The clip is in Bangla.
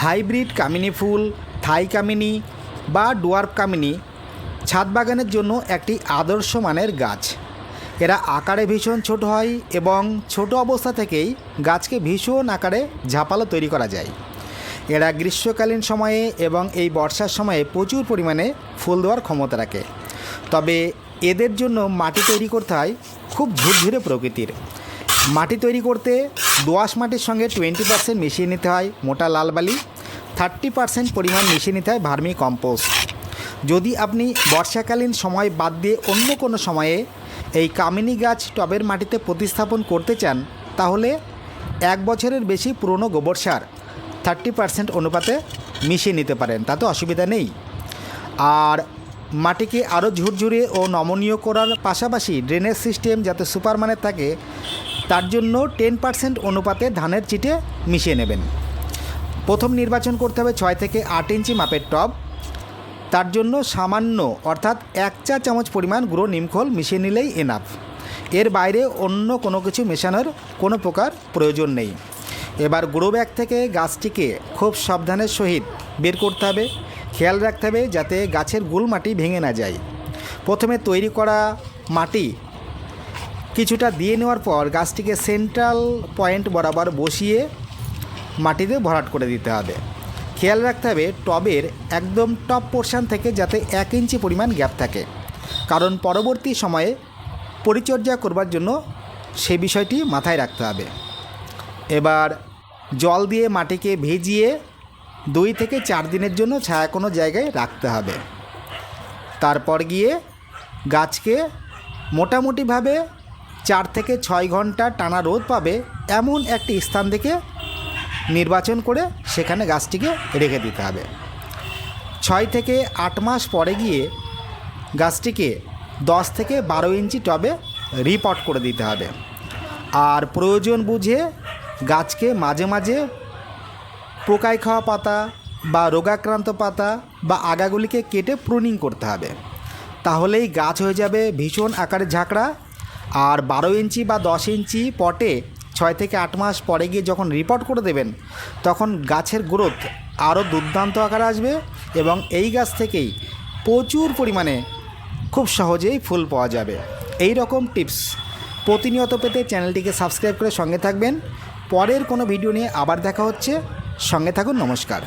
হাইব্রিড কামিনী ফুল, থাই কামিনী বা ডোয়ার্ফ কামিনী ছাদ বাগানের জন্য একটি আদর্শ মানের গাছ। এরা আকারে ভীষণ ছোট হয় এবং ছোট অবস্থা থেকেই গাছকে ভীষণ আকারে ঝাপালো তৈরি করা যায়। এরা গ্রীষ্মকালীন সময়ে এবং এই বর্ষার সময়ে প্রচুর পরিমাণে ফুল দেওয়ার ক্ষমতা রাখে। তবে এদের জন্য মাটি তৈরি করতে হয় খুব ঝুরঝুরে প্রকৃতির। মাটি তৈরি করতে দোআঁশ মাটির সঙ্গে 20% মিশিয়ে নিতে হয় মোটা লাল বালি, 30% পরিমাণ মিশিয়ে নিতে হয় ভার্মি কম্পোস্ট। যদি আপনি বর্ষাকালীন সময় বাদ দিয়ে অন্য কোনো সময়ে এই কামিনী গাছ টবের মাটিতে প্রতিস্থাপন করতে চান, তাহলে 1 বছরের বেশি পুরনো গোবর সার 30% অনুপাতে মিশিয়ে নিতে পারেন, তাতে অসুবিধা নেই। আর মাটিকে আরও ঝুরঝুরে ও নমনীয় করার পাশাপাশি ড্রেনেজ সিস্টেম যাতে সুপারমানের থাকে, তার জন্য 10% অনুপাতে ধানের চিটে মিশিয়ে নেবেন। প্রথম নির্বাচন করতে হবে 6 থেকে 8 ইঞ্চি মাপের টব। তার জন্য সামান্য অর্থাৎ 1 চা চামচ পরিমাণ গুঁড়ো নিমখোল মিশিয়ে নিলেই এনাফ। এর বাইরে অন্য কোনো কিছু মেশানোর কোনো প্রকার প্রয়োজন নেই। এবার গুঁড়ো ব্যাগ থেকে গাছটিকে খুব সাবধানের সহিত বের করতে হবে। খেয়াল রাখতে হবে যাতে গাছের গুল মাটি ভেঙে না যায়। প্রথমে তৈরি করা মাটি কিছুটা দিয়ে নেওয়ার পর গাছটিকে সেন্ট্রাল পয়েন্ট বরাবর বসিয়ে মাটিতে ভরাট করে দিতে হবে। খেয়াল রাখতে হবে টবের একদম টপ পোর্শন থেকে যাতে 1 ইঞ্চি পরিমাণ গ্যাপ থাকে, কারণ পরবর্তী সময়ে পরিচর্যা করবার জন্য সেই বিষয়টি মাথায় রাখতে হবে। এবার জল দিয়ে মাটিকে ভিজিয়ে 2 থেকে 4 দিনের জন্য ছায়া কোনো জায়গায় রাখতে হবে। তারপর গিয়ে গাছকে মোটামুটিভাবে 4 থেকে 6 ঘন্টা টানা রোদ পাবে এমন একটি স্থান থেকে নির্বাচন করে সেখানে গাছটিকে রেখে দিতে হবে। 6 থেকে 8 মাস পরে গিয়ে গাছটিকে 10 থেকে 12 ইঞ্চি টবে রিপট করে দিতে হবে। আর প্রয়োজন বুঝে গাছকে মাঝে মাঝে পোকায় খাওয়া পাতা বা রোগাক্রান্ত পাতা বা আগাগুলিকে কেটে প্রুনিং করতে হবে। তাহলেই গাছ হয়ে যাবে ভীষণ আকারের ঝাঁকড়া। আর 12 ইঞ্চি বা 10 ইঞ্চি পটে 6 থেকে 8 মাস পরে গিয়ে যখন রিপোর্ট করে দেবেন, তখন গাছের গ্রোথ আরও দুর্দান্ত আকারে আসবে এবং এই গাছ থেকেই প্রচুর পরিমাণে খুব সহজেই ফুল পাওয়া যাবে। এই রকম টিপস প্রতিনিয়ত পেতে চ্যানেলটিকে সাবস্ক্রাইব করে সঙ্গে থাকবেন। পরের কোনো ভিডিও নিয়ে আবার দেখা হচ্ছে। সঙ্গে থাকুন। নমস্কার।